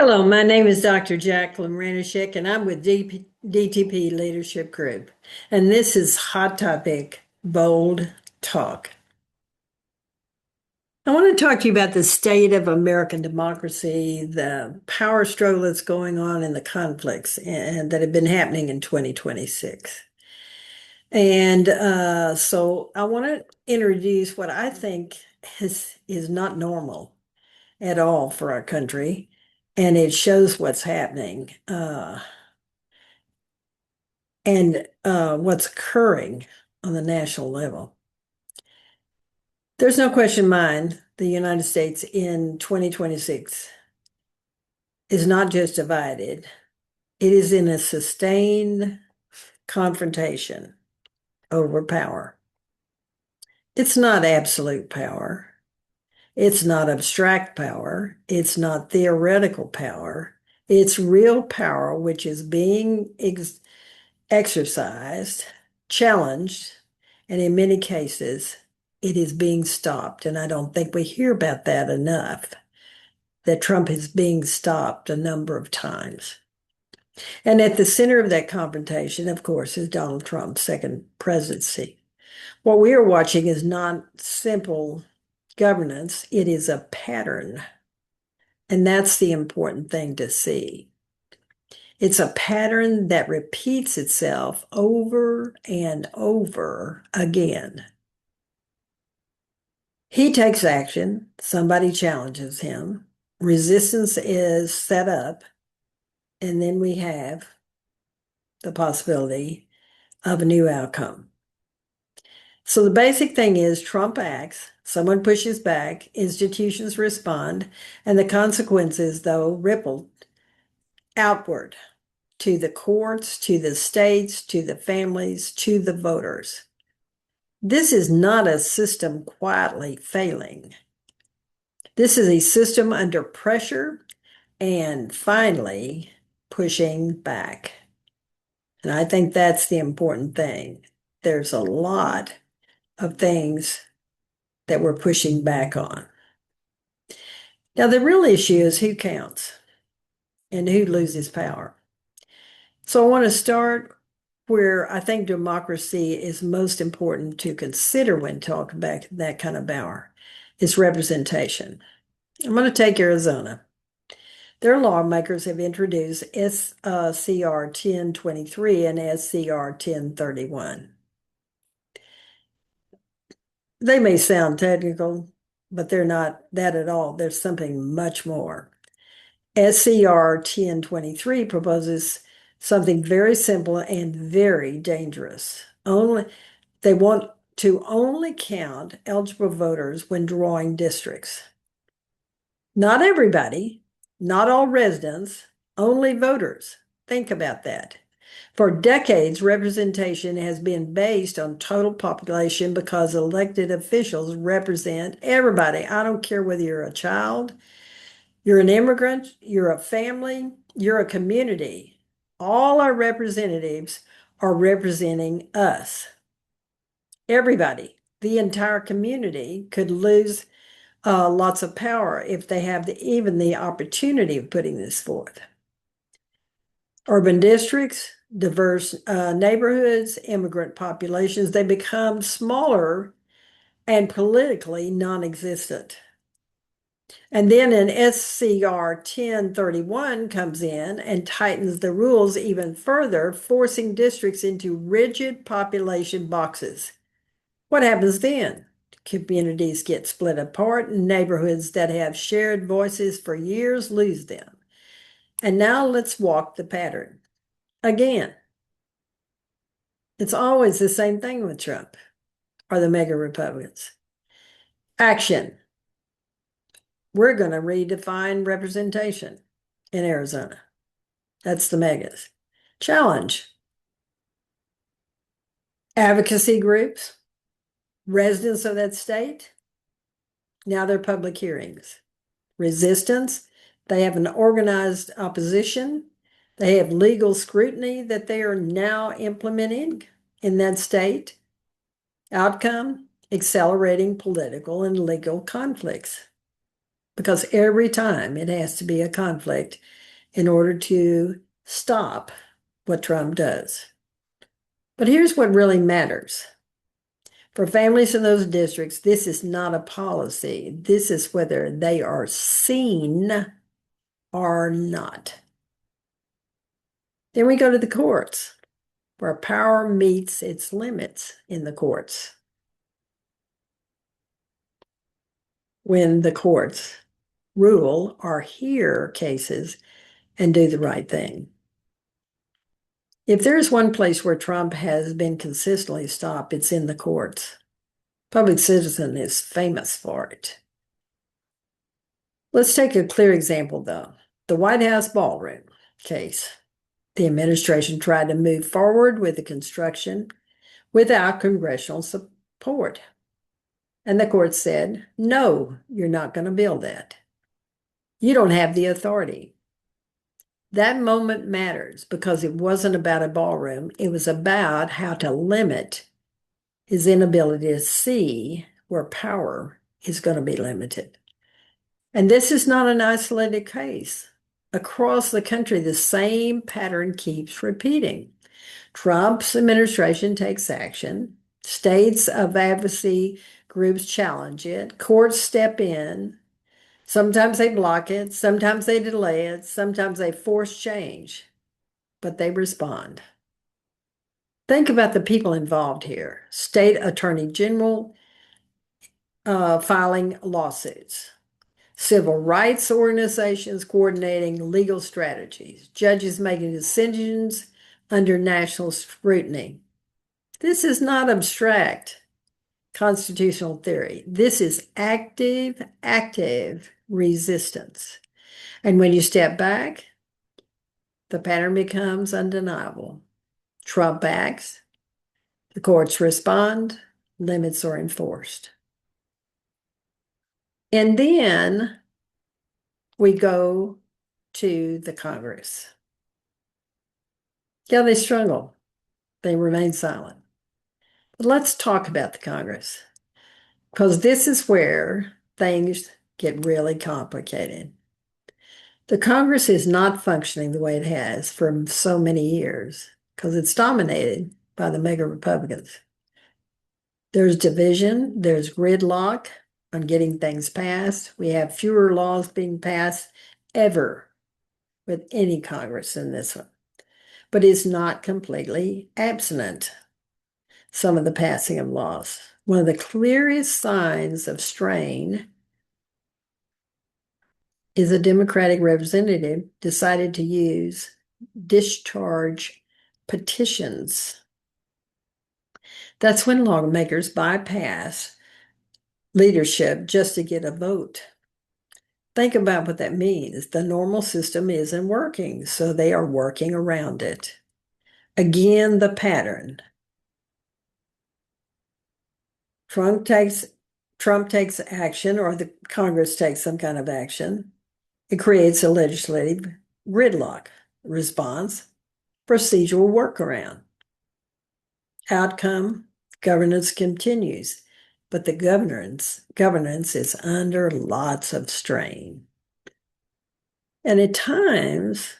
Hello, my name is Dr. Jackalyn Rainosek, and I'm with DTP-Leadership Group. And this is Hot Topic Bold Talk. I want to talk to you about the state of American democracy, the power struggle that's going on, and the conflicts that have been happening in 2026. So I want to introduce what I think is not normal at all for our country, and it shows what's happening and what's occurring on the national level. There's no question in mind the United States in 2026 is not just divided, it is in a sustained confrontation over power. It's not absolute power. It's not abstract power. It's not theoretical power. It's real power, which is being exercised, challenged, and in many cases, it is being stopped. And I don't think we hear about that enough, that Trump is being stopped a number of times. And at the center of that confrontation, of course, is Donald Trump's second presidency. What we are watching is not simple governance, it is a pattern. And that's the important thing to see. It's a pattern that repeats itself over and over again. He takes action, somebody challenges him, resistance is set up, and then we have the possibility of a new outcome. So the basic thing is Trump acts, someone pushes back, institutions respond, and the consequences, though, ripple outward to the courts, to the states, to the families, to the voters. This is not a system quietly failing. This is a system under pressure and finally pushing back. And I think that's the important thing. There's a lot of things that we're pushing back on. Now, the real issue is who counts and who loses power. So I want to start where I think democracy is most important to consider when talking about that kind of power is representation. I'm going to take Arizona. Their lawmakers have introduced SCR 1023 and SCR 1031. They may sound technical, but they're not that at all. There's something much more. SCR 1023 proposes something very simple and very dangerous. They want to only count eligible voters when drawing districts. Not everybody, not all residents, only voters. Think about that. For decades, representation has been based on total population because elected officials represent everybody. I don't care whether you're a child, you're an immigrant, you're a family, you're a community. All our representatives are representing us. Everybody, the entire community could lose lots of power if they have even the opportunity of putting this forth. Urban districts, diverse neighborhoods, immigrant populations, they become smaller and politically non-existent. And then an SCR 1031 comes in and tightens the rules even further, forcing districts into rigid population boxes. What happens then? Communities get split apart, and neighborhoods that have shared voices for years lose them. And now let's walk the pattern. Again, it's always the same thing with Trump or the mega Republicans. Action. We're going to redefine representation in Arizona. That's the megas. Challenge. Advocacy groups, residents of that state, now they're public hearings. Resistance, they have an organized opposition. They have legal scrutiny that they are now implementing in that state. Outcome, accelerating political and legal conflicts. because every time it has to be a conflict in order to stop what Trump does. But here's what really matters. For families in those districts, this is not a policy. This is whether they are seen or not. Then we go to the courts, where power meets its limits in the courts. When the courts rule or hear cases and do the right thing. If there's one place where Trump has been consistently stopped, it's in the courts. Public Citizen is famous for it. Let's take a clear example, though. The White House ballroom case. The administration tried to move forward with the construction without congressional support. And the court said, no, you're not going to build that. You don't have the authority. That moment matters because it wasn't about a ballroom. It was about how to limit his inability to see where power is going to be limited. And this is not an isolated case. Across the country, the same pattern keeps repeating. Trump's administration takes action. States of advocacy groups challenge it. Courts step in. Sometimes they block it. Sometimes they delay it. Sometimes they force change. But they respond. Think about the people involved here. State attorney general filing lawsuits. Civil rights organizations coordinating legal strategies. Judges making decisions under national scrutiny. This is not abstract constitutional theory. This is active resistance. And when you step back, the pattern becomes undeniable. Trump acts, the courts respond, limits are enforced. And then we go to the Congress. Yeah, they struggle. They remain silent. But let's talk about the Congress, because this is where things get really complicated. The Congress is not functioning the way it has for so many years because it's dominated by the mega Republicans. There's division, there's gridlock on getting things passed. We have fewer laws being passed ever with any Congress than this one, but it's not completely absent some of the passing of laws. One of the clearest signs of strain is a Democratic representative decided to use discharge petitions. That's when lawmakers bypass leadership just to get a vote. Think about what that means. The normal system isn't working, so they are working around it. Again, the pattern. Trump takes action, or the Congress takes some kind of action. It creates a legislative gridlock. Response, procedural workaround. Outcome, governance continues, but the governance is under lots of strain. And at times,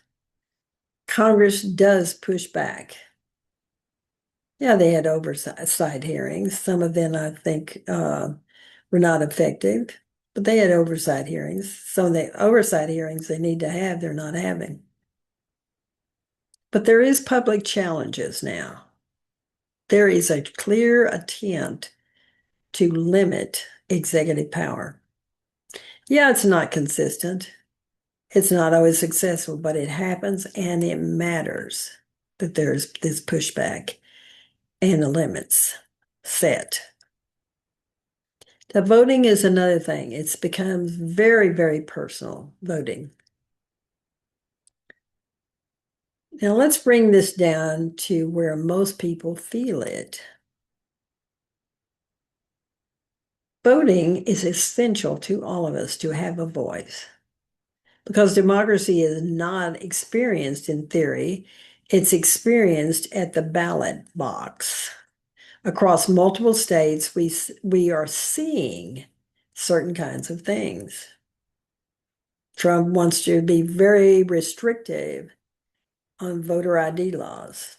Congress does push back. Yeah, they had oversight hearings. Some of them, I think, were not effective, but they had oversight hearings. Some of the oversight hearings they need to have, they're not having. But there is public challenges now. There is a clear attempt to limit executive power. Yeah, it's not consistent. It's not always successful, but it happens and it matters that there's this pushback and the limits set. The voting is another thing. It's becomes very, very personal, voting. Now let's bring this down to where most people feel it. Voting is essential to all of us to have a voice, because democracy is not experienced in theory, it's experienced at the ballot box. Across multiple states, we are seeing certain kinds of things. Trump wants to be very restrictive on voter ID laws,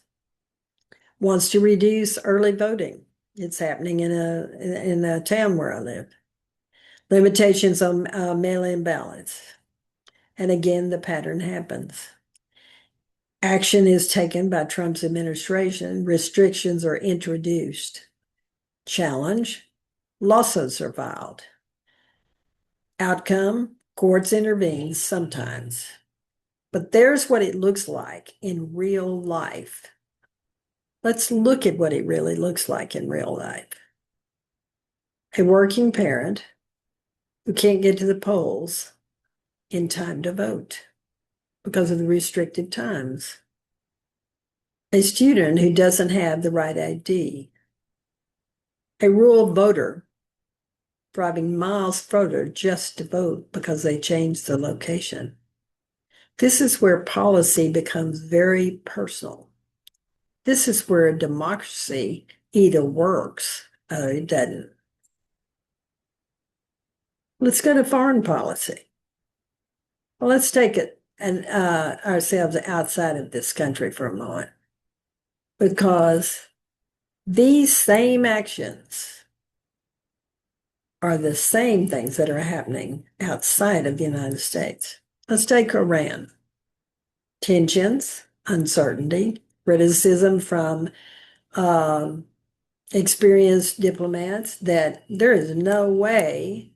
wants to reduce early voting. It's happening in a town where I live. Limitations on mail-in ballots. And again, the pattern happens. Action is taken by Trump's administration. Restrictions are introduced. Challenge. Lawsuits are filed. Outcome, courts intervene sometimes. But there's what it looks like in real life. Let's look at what it really looks like in real life. A working parent who can't get to the polls in time to vote because of the restricted times. A student who doesn't have the right ID. A rural voter driving miles further just to vote because they changed the location. This is where policy becomes very personal. This is where democracy either works or it doesn't. Let's go to foreign policy. Well, let's take it and ourselves outside of this country for a moment, because these same actions are the same things that are happening outside of the United States. Let's take Iran. Tensions, uncertainty, criticism from experienced diplomats that there is no way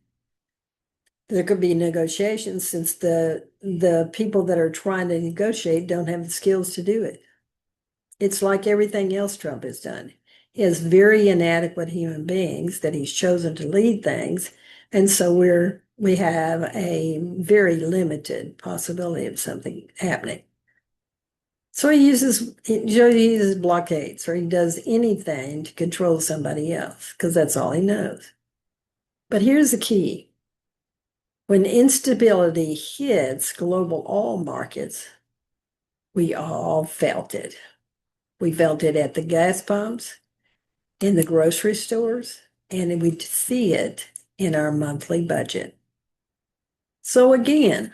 there could be negotiations since the people that are trying to negotiate don't have the skills to do it. It's like everything else Trump has done. He has very inadequate human beings that he's chosen to lead things, and so we have a very limited possibility of something happening. So he uses blockades, or he does anything to control somebody else because that's all he knows. But here's the key. When instability hits global oil markets, we all felt it. We felt it at the gas pumps, in the grocery stores, and we see it in our monthly budget. So again,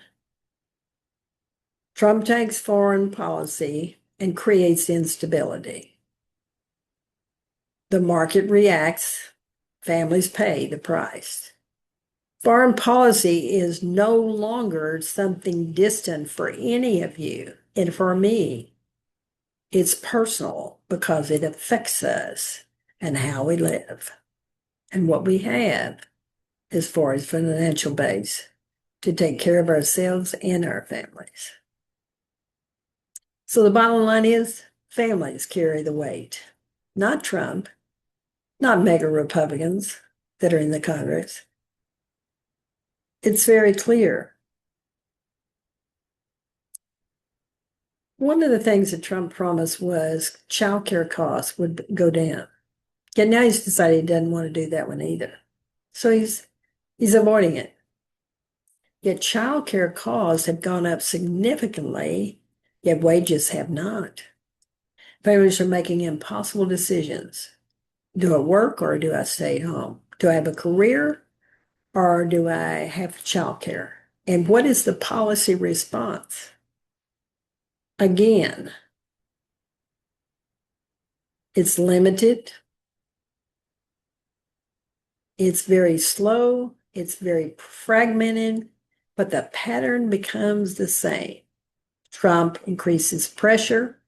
Trump takes foreign policy and creates instability. The market reacts, families pay the price. Foreign policy is no longer something distant for any of you, and for me, it's personal because it affects us and how we live and what we have as far as financial base to take care of ourselves and our families. So the bottom line is families carry the weight, not Trump, not mega Republicans that are in the Congress. It's very clear. One of the things that Trump promised was childcare costs would go down. Yet now he's decided he doesn't want to do that one either. So he's avoiding it. Yet childcare costs have gone up significantly, yet wages have not. Families are making impossible decisions. Do I work or do I stay at home? Do I have a career or do I have childcare? And what is the policy response? Again, it's limited. It's very slow. It's very fragmented, but the pattern becomes the same. Trump increases pressure.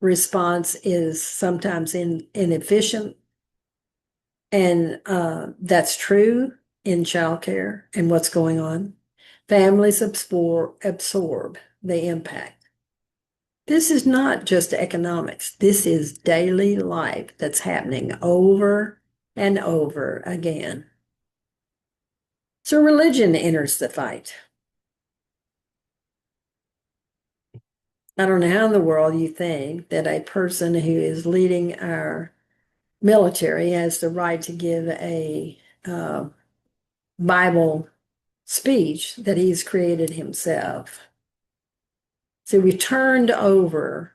Response is sometimes inefficient. And that's true in childcare and what's going on. Families absorb the impact. This is not just economics. This is daily life that's happening over and over again. So religion enters the fight. I don't know how in the world you think that a person who is leading our military has the right to give a Bible speech that he's created himself. So we turned over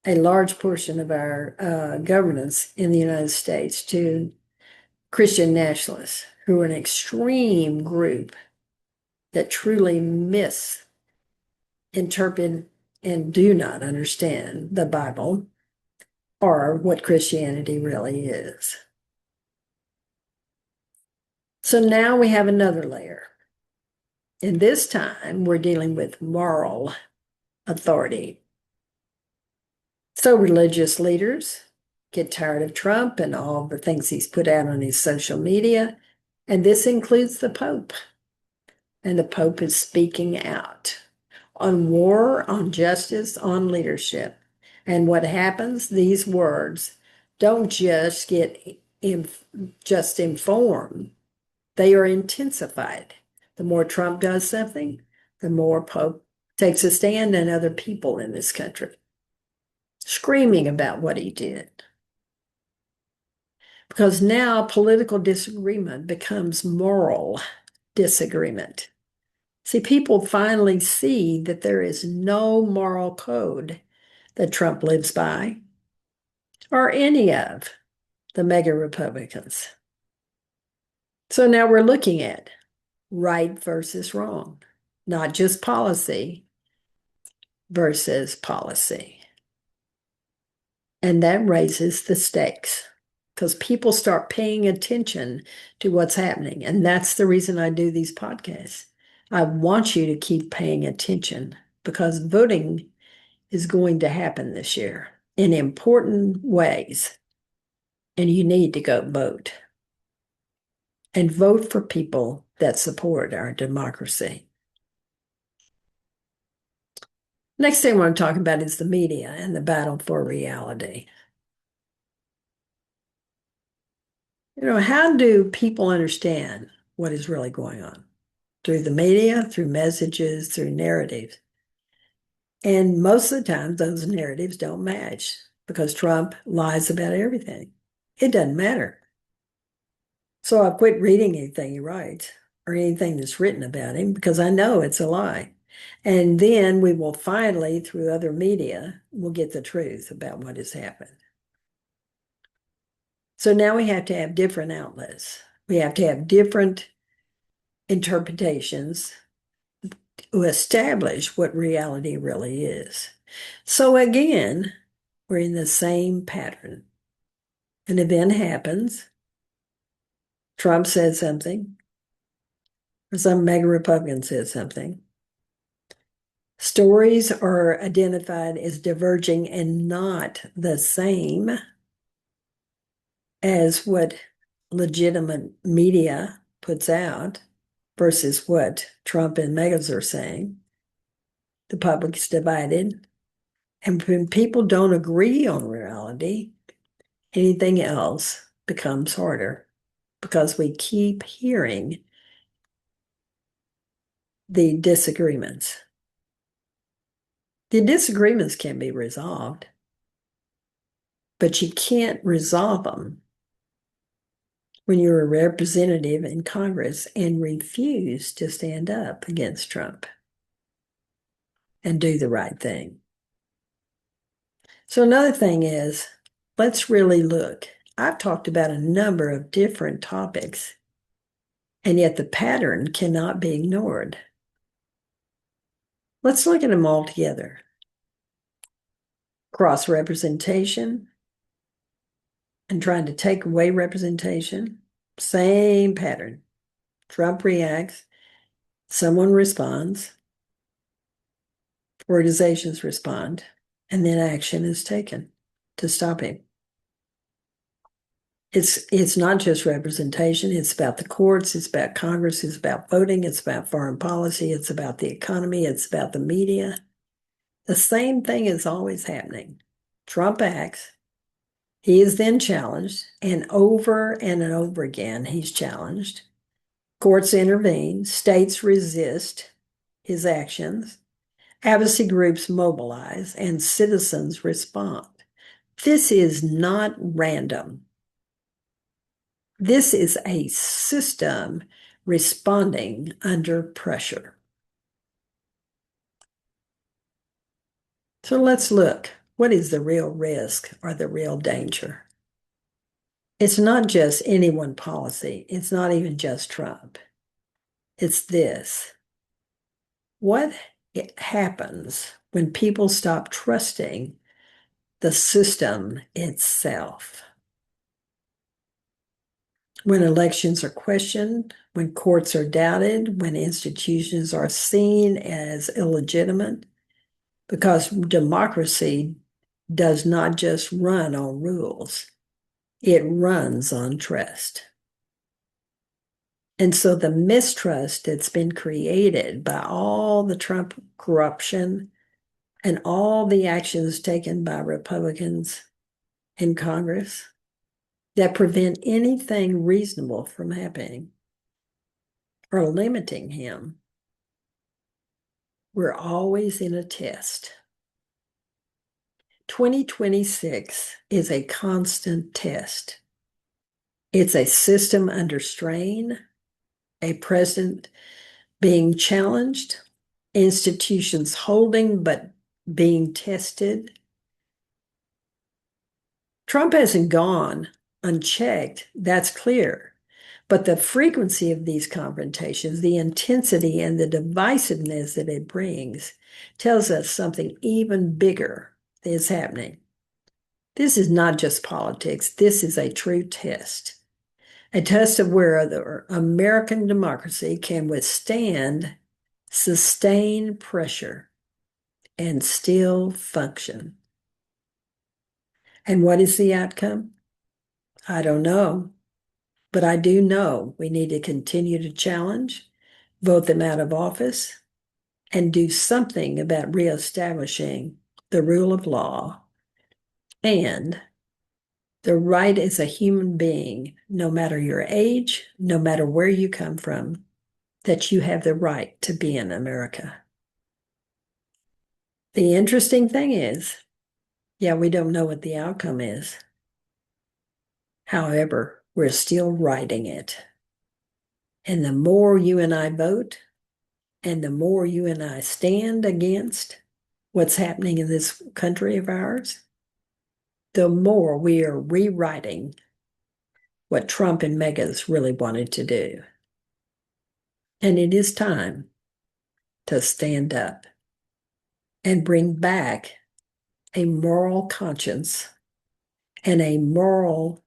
a large portion of our governance in the United States to Christian nationalists, who are an extreme group that truly misinterpret and do not understand the Bible or what Christianity really is. So now we have another layer. And this time we're dealing with moral authority. So religious leaders get tired of Trump and all the things he's put out on his social media. And this includes the Pope. And the Pope is speaking out on war, on justice, on leadership. And what happens, these words don't just just inform, they are intensified. The more Trump does something, the more Pope takes a stand and other people in this country screaming about what he did. Because now political disagreement becomes moral disagreement. See, people finally see that there is no moral code that Trump lives by or any of the mega Republicans. So now we're looking at right versus wrong, not just policy versus policy. And that raises the stakes because people start paying attention to what's happening. And that's the reason I do these podcasts. I want you to keep paying attention because voting is going to happen this year in important ways. And you need to go vote and vote for people that support our democracy. Next thing I want to talk about is the media and the battle for reality. How do people understand what is really going on? Through the media, through messages, through narratives. And most of the time, those narratives don't match because Trump lies about everything. It doesn't matter. So I've quit reading anything he writes or anything that's written about him because I know it's a lie. And then we will finally, through other media, we'll get the truth about what has happened. So now we have to have different outlets. We have to have different interpretations to establish what reality really is. So again, we're in the same pattern. An event happens, Trump says something, or some mega Republican says something. Stories are identified as diverging and not the same as what legitimate media puts out versus what Trump and megas are saying. The public's divided. And when people don't agree on reality, anything else becomes harder because we keep hearing the disagreements. The disagreements can be resolved, but you can't resolve them when you're a representative in Congress and refuse to stand up against Trump and do the right thing. So another thing is, let's really look. I've talked about a number of different topics, and yet the pattern cannot be ignored. Let's look at them all together. Cross-representation and trying to take away representation, same pattern. Trump reacts, someone responds, organizations respond, and then action is taken to stop him. It's not just representation, it's about the courts, it's about Congress, it's about voting, it's about foreign policy, it's about the economy, it's about the media. The same thing is always happening. Trump acts, he is then challenged, and over again, he's challenged. Courts intervene, states resist his actions, advocacy groups mobilize, and citizens respond. This is not random. This is a system responding under pressure. So let's look. What is the real risk or the real danger? It's not just any one policy. It's not even just Trump. It's this. What happens when people stop trusting the system itself? When elections are questioned, when courts are doubted, when institutions are seen as illegitimate, because democracy does not just run on rules, it runs on trust. And so the mistrust that's been created by all the Trump corruption and all the actions taken by Republicans in Congress that prevent anything reasonable from happening or limiting him, we're always in a test. 2026 is a constant test. It's a system under strain, a president being challenged, institutions holding but being tested. Trump hasn't gone unchecked, that's clear. But the frequency of these confrontations, the intensity and the divisiveness that it brings tells us something even bigger is happening. This is not just politics. This is a true test. A test of where the American democracy can withstand sustained pressure and still function. And what is the outcome? I don't know. But I do know we need to continue to challenge, vote them out of office, and do something about reestablishing the rule of law and the right as a human being, no matter your age, no matter where you come from, that you have the right to be in America. The interesting thing is, yeah, we don't know what the outcome is. However, we're still writing it. And the more you and I vote, and the more you and I stand against what's happening in this country of ours, the more we are rewriting what Trump and megas really wanted to do. And it is time to stand up and bring back a moral conscience and a moral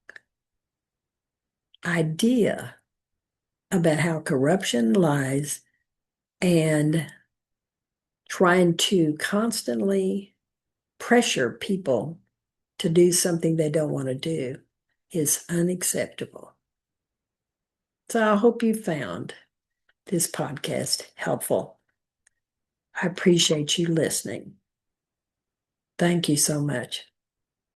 idea about how corruption lies, and trying to constantly pressure people to do something they don't want to do is unacceptable. So I hope you found this podcast helpful. I appreciate you listening. Thank you so much.